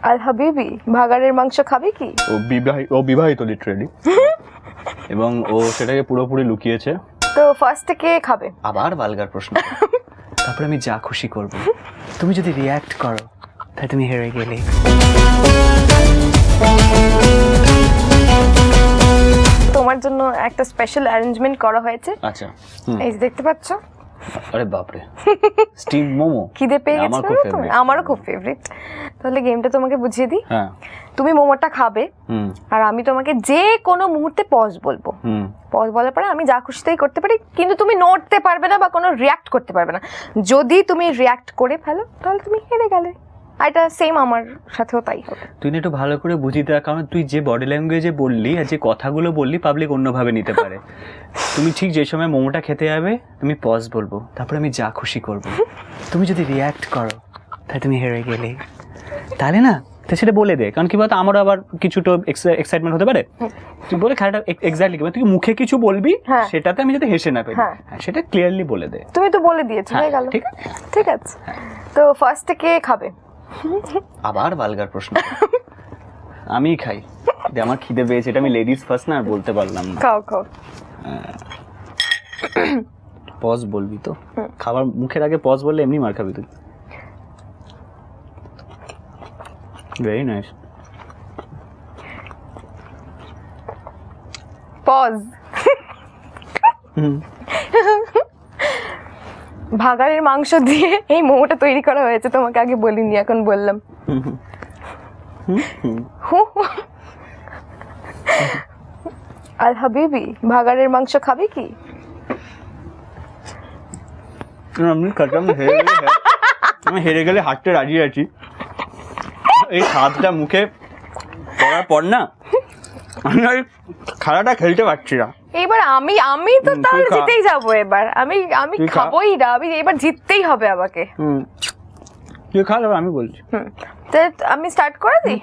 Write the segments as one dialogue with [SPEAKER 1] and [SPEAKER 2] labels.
[SPEAKER 1] আল হাবিবি ভাগাড়ের মাংস খাবে কি?
[SPEAKER 2] ও বিবাহিত লিটারেলি এবং ও সেটাকে পুরোপুরি লুকিয়েছে।
[SPEAKER 1] তো ফার্স্টে কে খাবে?
[SPEAKER 2] আবার ভালগার প্রশ্ন। তারপরে আমি যা খুশি করব, তুমি যদি রিয়্যাক্ট করো তাহলে তুমি হেরে গেলে।
[SPEAKER 1] তোমার জন্য একটা স্পেশাল অ্যারেঞ্জমেন্ট করা হয়েছে।
[SPEAKER 2] আচ্ছা,
[SPEAKER 1] এই যে দেখতে পাচ্ছ।
[SPEAKER 2] আরে বাপরে, স্টিম মোমো
[SPEAKER 1] খিদে পেয়ে গেছে?
[SPEAKER 2] আমার খুব ফেভারিট।
[SPEAKER 1] আমারও খুব ফেভারিট। তাহলে গেমটা তোমাকে বুঝিয়ে দিই।
[SPEAKER 2] হ্যাঁ,
[SPEAKER 1] তুমি মোমোটা খাবে আর আমি তোমাকে যে কোনো মুহূর্তে পজ বলবো। পজ বলার পরে আমি যা খুশি তাই করতে পারি, কিন্তু তুমি নড়তে পারবে না বা কোনো রিয়াক্ট করতে পারবে না। যদি তুমি রিয়াক্ট করে ফেলো তাহলে তুমি হেরে গেলে। আর এটা সেম আমার সাথেও তাই হবে।
[SPEAKER 2] তুই না একটু ভালো করে বুঝিয়ে দেওয়ার কারণ তুই যে বডি ল্যাঙ্গুয়েজে বললি আর যে কথাগুলো বললি পাবলিক অন্যভাবে নিতে পারে। তুমি ঠিক যে সময় মোমোটা খেতে যাবে তুমি পজ বলবো, তারপরে আমি যা খুশি করব, তুমি যদি রিয়্যাক্ট করো তাহলে তুমি হেরে গেলে। তাহলে না তো সেটা বলে দে, কারণ কি বলতো আমারও আবার কিছুটা এক্সাইটমেন্ট হতে পারে। তুই বলে খেলাটা এক্স্যাক্টলি কি তুই মুখে কিছু বলবি সেটাতে আমি যাতে হেসে না পাই, সেটা ক্লিয়ারলি বলে দে।
[SPEAKER 1] তুমি তো বলে দিয়েছো, হয়ে গেল। ঠিক আছে, তো ফার্স্টে কে খাবে?
[SPEAKER 2] আবার ভালগার প্রশ্ন। আমি খাই, আমার খিদে পেয়েছে, এটা আমি লেডিস ফার্স্ট না আর বলতে পারলাম না।
[SPEAKER 1] খাও খাও।
[SPEAKER 2] পজ বলবি তো? খাবার মুখের আগে পজ বললে এমনি মার খাবি তুই। Very nice.
[SPEAKER 1] পজ। ভাগাড়ের মাংস দিয়ে এই মোমোটা তৈরি করা হয়েছে, তোমাকে আগে বলিনি, এখন বললাম। আল হাবিবি ভাগাড়ের মাংস খাবে কি?
[SPEAKER 2] আমি হেরে গেলে হাঁটতে রাজি আছি। এই স্বাদটা মুখে পড়ার পর না আমি খেলাটা খেলতে পারছি না।
[SPEAKER 1] এবার আমি তো তাহলে জিতেই যাবো। এবার আমি খাবোই না, আমি এবার জিততেই হবে আমাকে।
[SPEAKER 2] তুই খা, আমি বলছি।
[SPEAKER 1] তো আমি স্টার্ট করে দিই।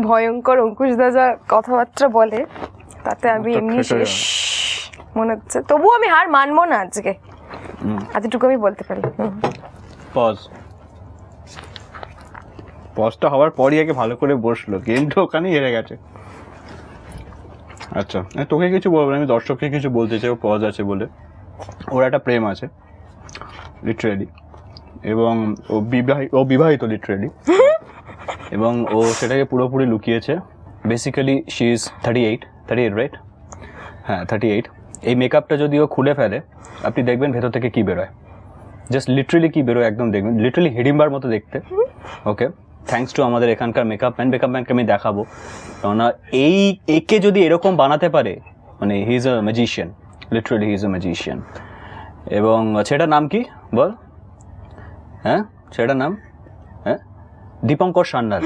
[SPEAKER 1] ভয়ঙ্কর অঙ্কুশ দাদা কথাবার্তা বলে, তাতে আমি এমনি শেষ মনে হচ্ছে। তবুও আমি হার মানবো না আজকে, এতটুকু আমি বলতে পারি।
[SPEAKER 2] পজটা হওয়ার পরই আগে ভালো করে বসলো, গেমটা ওখানেই হেরে গেছে। আচ্ছা, তোকে কিছু বলবো না, আমি দর্শককে কিছু বলতে চাই। ও পজ আছে বলে ওর একটা প্রেম আছে লিটারেলি, এবং ও বিবাহিত লিটারেলি এবং ও সেটাকে পুরোপুরি লুকিয়েছে। Basically she is 38 right? হ্যাঁ 38। এই মেকআপটা যদি ও খুলে ফেলে আপনি দেখবেন ভেতর থেকে কি বেরোয়, জাস্ট লিটারেলি কি বেরোয় একদম দেখবেন, লিটারেলি হিডিম্বার মতো দেখতে। ওকে, থ্যাঙ্কস টু আমাদের এখানকার মেকআপম্যানকে আমি দেখাবো, কেননা একে যদি এরকম বানাতে পারে মানে he is a magician, literally he is a magician. এবং ছেলেটার নাম কি বল? হ্যাঁ ছেলেটার নাম দীপঙ্কর সান্যাল।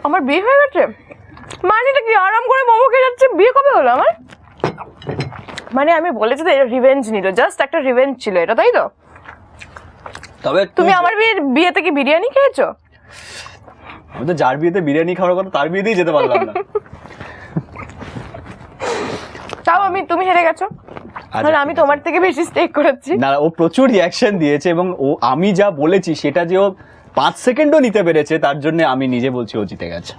[SPEAKER 1] আমার বিয়ে হয়ে গেছে মানে এটা কি? আরাম করে মোমো খেয়ে যাচ্ছে, বিয়ে কবে হলো আমার? মানে আমি বলেছি তো এটা রিভেঞ্জ নিল, জাস্ট একটা রিভেঞ্জ ছিল এটা, তাই তো?
[SPEAKER 2] তবে
[SPEAKER 1] তুমি আমার বিয়েতে কি বিরিয়ানি খেয়েছো?
[SPEAKER 2] আমি তো যার বিয়েতে বিরিয়ানি খাওয়ার কথা তার বিয়েতেই যেতে পারলাম না।
[SPEAKER 1] তাও তুমি হেরে গেছো। আর আমি তোমার থেকে বেশি স্টেক করেছি।
[SPEAKER 2] না, ও প্রচুর রিঅ্যাকশন দিয়েছে এবং ও আমি যা বলেছি সেটা যে ও 5 সেকেন্ডও নিতে পেরেছে, তার জন্য আমি নিজে বলছি ও জিতে গেছে।